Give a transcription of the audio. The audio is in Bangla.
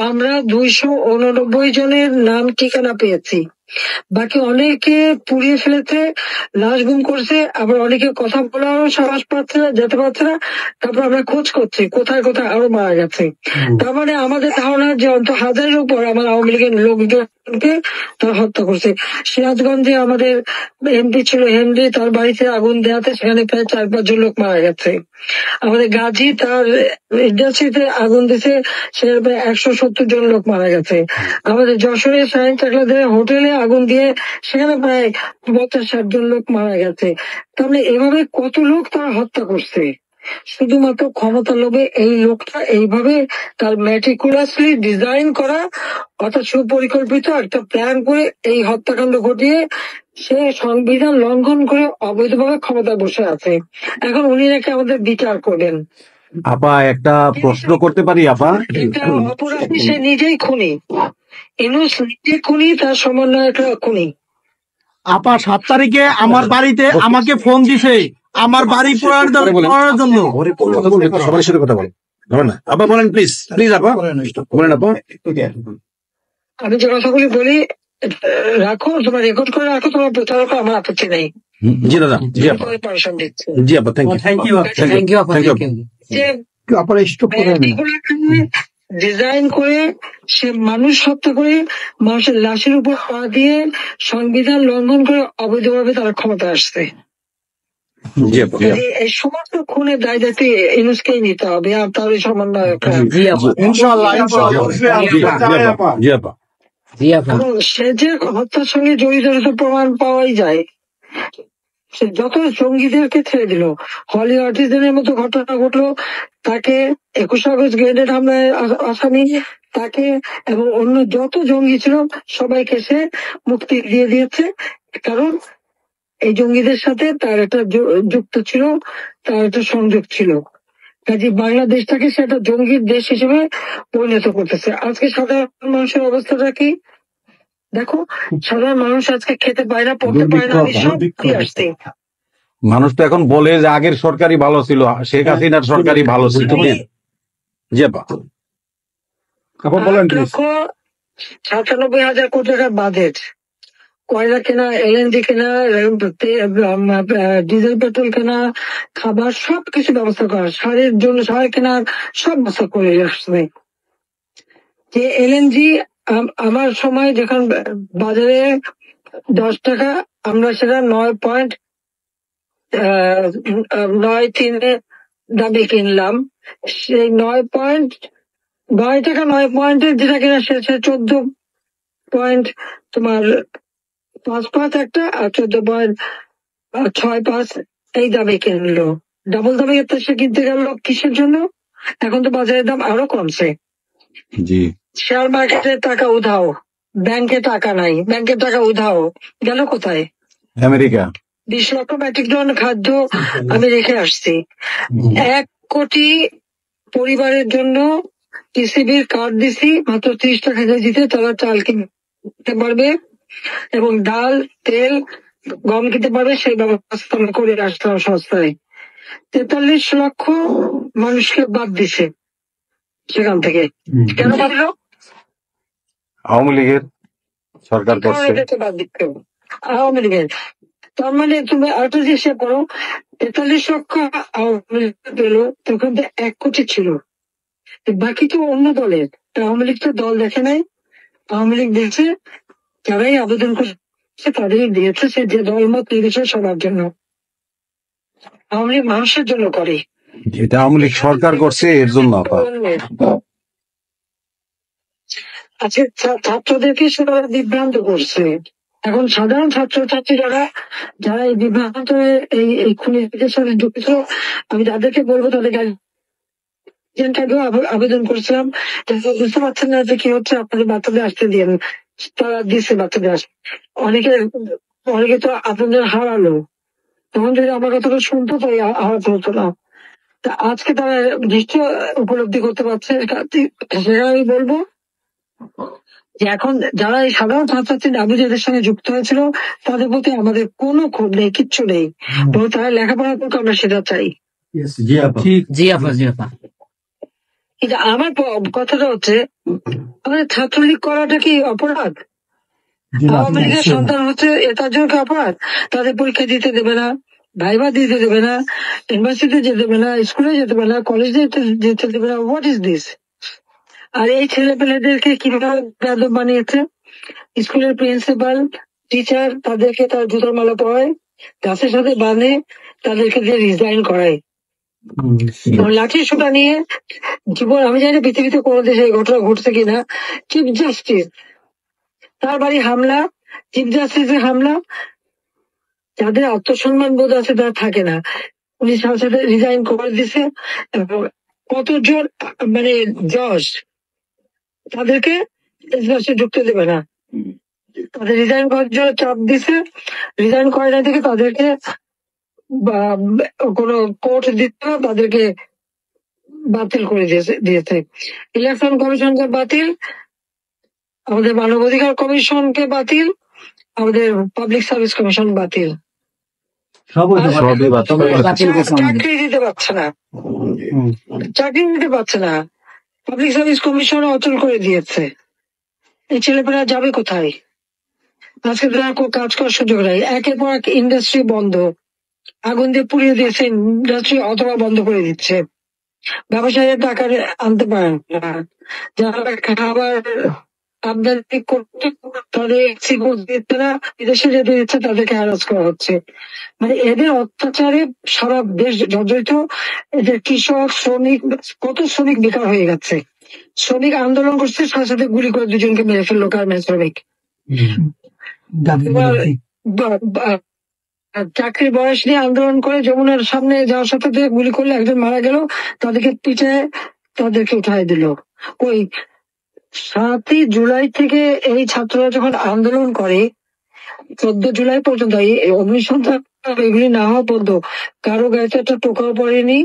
আমরা 289 জনের নাম ঠিকানা পেয়েছি, বাকি অনেকে পুড়িয়ে ফেলেছে, লাশ গুম করছে, আবার অনেকে কথা বলারও সাহস পাচ্ছে না, যেতে পারছে না। তারপর আমরা খোঁজ করছি কোথায় কোথায় আরো মারা গেছে। তার মানে আমাদের ধারণা যে অন্তত 1000-এর উপর আমার আওয়ামী লীগের লোকজনকে তারা হত্যা করছে। সিরাজগঞ্জে আমাদের এমপি ছিল হেনরি, তার বাড়িতে আগুন দেওয়াতে সেখানে প্রায় 4-5 জন লোক মারা গেছে। আমাদের গাজী তার ইন্ডাস্ট্রিতে আগুন দিছে, সেখানে প্রায় 170 জন লোক মারা গেছে। আমাদের যশোরে সাইন চাকলাদের হোটেলে আগুন দিয়ে সেখানে প্রায় 50-60 জন লোক মারা গেছে। তাহলে এভাবে কত লোক তারা হত্যা করছে শুধুমাত্র ক্ষমতা লোভে। এই লোকটা এইভাবে তার ম্যাটিকুলাসলি ডিজাইন করা অর্থাৎ সুপরিকল্পিত একটা প্ল্যান করে এই হত্যাকাণ্ড ঘটিয়ে সে সংবিধান লঙ্ঘন করে অবৈধভাবে ক্ষমতায় বসে আছে। এখন উনি নাকি আমাদের বিচার করবেন। আপা একটা প্রশ্ন করতে পারি আপা? এটা অপরাধী, সে নিজেই খুনি। ইউনূস নিজে খুনি, তার সমন্বয়করা খুনি। আপা 7 তারিখে আমার বাড়িতে আমাকে ফোন দিছে আমার বাড়ি পোড়ানোর জন্য। সবার সাথে কথা বলেন না আপা, বলেন প্লিজ প্লিজ আপা, বলেন আপা। আমি যে কথাগুলি বলি রাখো, তোমার রেকর্ড করে রাখো, তোমার প্রচার করো, আমার আপত্তি নেই। জি দাদা, জি আপা, পারমিশন দিচ্ছি। জি আপা, থ্যাংক ইউ ডিজাইন করে সে মানুষ হত্যা করে মানুষের লাশের উপর পা দিয়ে সংবিধান লঙ্ঘন করে অবৈধভাবে তারা ক্ষমতা আসছে। এই সমস্ত খুনের দায় দায়িত্ব ইউনূসকেই নিতে হবে, আর তার সমন্বয়ক। সে যে হত্যার সঙ্গে জড়িত প্রমাণ পাওয়াই যায়। সে যত জঙ্গিদেরকে ছেড়ে দিল, হলি আর্টিজানের মতো ঘটনা ঘটলো, তাকে 21 আগস্ট গ্রেনেড হামলায় আসামি তাকে এবং অন্য যত জঙ্গি ছিল সবাইকে সে মুক্তি দিয়ে দিয়েছে। কারণ এই জঙ্গিদের সাথে তার একটা যুক্ত ছিল, তার একটা সংযোগ ছিল। কাজে বাংলাদেশটাকে সে একটা জঙ্গির দেশ হিসেবে পরিণত করতেছে। আজকে সাধারণ মানুষের অবস্থাটা কি দেখো, সাধারণ মানুষ আজকে খেতে পায় না, পড়তে পায় না, আমি সব কি আসছে। মানুষ তো এখন বলে যে আগের সরকারই ভালো ছিল, শেখ হাসিনার সরকারই ভালো ছিল। জি আপা, 97,000 কোটি টাকার বাজেট, কয়লা কেনা, এলএনজি কেনা, ডিজেল পেট্রোল কেনা, খাবার সবকিছু ব্যবস্থা করা, সারের জন্য সার কেনার সব ব্যবস্থা করে আসছে। যে এলএনজি আমার সময় যখন বাজারে 10 টাকা, আমরা সেটা 9.93 দামে কিনলাম। সেই 9 টাকা 9 পয়েন্টের যেটা কিনা সে 14 তোমার 5 একটা, আর 14.65 এই দামে কিনলো। ডাবল দামে সে কিনতে গেল কিসের জন্য? এখন তো বাজারের দাম আরো কমছে। শেয়ার মার্কেটে টাকা উধাও, ব্যাংকে টাকা নাই, ব্যাংকের টাকা উধাও, গেল কোথায়? আমেরিকা। 20 লক্ষ মেট্রিক টন খাদ্য আমি রেখে আসছি। 1 কোটি পরিবারের জন্য টিসিবির কার্ড দিছি, মাত্র 30 টাকা কেজিতে তারা চাল কিনতে পারবে এবং ডাল, তেল, গম কিনতে পারবে। সেই ব্যবস্থা আমরা করে আসতাম সস্তায়। 43 লক্ষ মানুষকে বাদ দিছে সেখান থেকে। কেন বাদ দিল? আওয়ামী লীগের সরকার করছে। বাদ দিতে আওয়ামী লীগের। তার মানে তুমি আরেকটা চেষ্টা করো, 43 লক্ষ আওয়ামী লীগ পেল, তখন তো 1 কোটি ছিল, বাকি তো অন্য দলের। আওয়ামী লীগ তো দল দেখে নাই, আওয়ামী লীগ দেখছে যারাই আবেদন করছে তাদেরই দিয়েছে, সে যে দলমত নির্বিশেষে সবার জন্য। আওয়ামী লীগ মানুষের জন্য করে, এটা আওয়ামী লীগ সরকার করছে এর জন্য। আজকে ছাত্রদেরকে সেটা বিভ্রান্ত করছে। এখন সাধারণ ছাত্রছাত্রী যারা এই বিভ্রান্ত এই খুনিদের সাথে যুক্ত, আমি তাদেরকে বলবো তাদেরকে আবেদন করছিলাম, বুঝতে পারছেন না যে কি হচ্ছে, আপনাদের বাচ্চাদের আসতে দিন। তারা দিচ্ছে বাচ্চাদের আসতে। অনেকে তো আপনাদের হারালো, তখন যদি আমার কথাটা শুনতো তাই হারাতে হতো না। তা আজকে তারা নিশ্চয় উপলব্ধি করতে পারছে। সেটা আমি বলবো যে এখন যারা এই সাধারণ ছাত্রছাত্রী আবুজাদের সঙ্গে যুক্ত হয়েছিল তাদের প্রতি আমাদের কোনো ক্ষোভ নেই, কিচ্ছু নেই, বরং তারা লেখাপড়া করতে আমরা সেটা চাই। কিন্তু আমার কথাটা হচ্ছে আমাদের ছাত্রলীগ করাটা কি অপরাধ? আওয়ামী লীগের সন্তান হচ্ছে তার জন্য কি অপরাধ? তাদের পরীক্ষা দিতে দেবে না, ভাইবা দিতে দেবে না, ইউনিভার্সিটিতে যেতে দেবে না, স্কুলে যেতে দেবে না, কলেজে যেতে দেবে না। What is this? আর এই ছেলে পেলেদেরকে কিভাবে বেয়াদব বানিয়েছে? স্কুলের প্রিন্সিপাল, টিচার তাদেরকে তার জুতোর মালা পরায়, গাছের সাথে বাঁধে, তাদেরকে দিয়ে রিজাইন করায়। লাঠি সোটা নিয়ে জীবন, আমি জানি পৃথিবীতে কোনো দেশে এই ঘটনা ঘটছে কিনা। চিফ জাস্টিস, তার বাড়ি হামলা, চিফ জাস্টিসের হামলা। যাদের আত্মসম্মান বোধ আছে তারা থাকে না, উনি সাথে সাথে রিজাইন করে দিছে। এবং কতজন মানে জজ তাদেরকে এজলাসে ঢুকতে দেবে না, তাদের রিজাইন করার জন্য চাপ দিছে। রিজাইন করে না থেকে তাদেরকে কোনো কোর্ট দিতে না, তাদেরকে বাতিল করে দিয়েছে। ইলেকশন কমিশনকে বাতিল, আমাদের মানবাধিকার কমিশনকে বাতিল, আমাদের পাবলিক সার্ভিস কমিশন বাতিল। সবই বাতিল করেছে। চাকরি দিতে পারছে না, চাকরি দিতে পারছে না, পাবলিক সার্ভিস কমিশন অচল করে দিয়েছে। এই ছেলেপেলেরা যাবে কোথায়? আজকে তারা কাজ করার সুযোগ নাই, একের পর এক ইন্ডাস্ট্রি বন্ধ, আগুন দিয়ে পুড়িয়ে দিয়েছে ইন্ডাস্ট্রি অথবা বন্ধ করে দিচ্ছে। ব্যবসায়ীরা টাকা আনতে পারে না, যারা খাবার আমদানি করতে তাদের এক্সপোর্ট দিচ্ছে না, বিদেশে যেতে দিচ্ছে তাদেরকে হ্যারাস করা হচ্ছে। মানে এদের অত্যাচারে সারা দেশ জর্জরিত। এদের কৃষক, শ্রমিক, কত শ্রমিক বেকার হয়ে গেছে। শ্রমিক আন্দোলন করছে, সাথে সাথে গুলি করে দুজনকে মেরে ফেললো গার্মেন্টস শ্রমিক। এবার চাকরির বয়স নিয়ে আন্দোলন করে যমুনার সামনে যাওয়ার সাথে গুলি করলে একজন মারা গেল, তাদেরকে পিঠে তাদেরকে উঠাই দিল। ওই 7ই জুলাই থেকে এই ছাত্ররা যখন আন্দোলন করে 14 জুলাই পর্যন্ত, এই অগ্নিসন্ত্রাস এগুলি না হওয়া পর্যন্ত কারো গায়ে একটা টোকাও পড়েনি।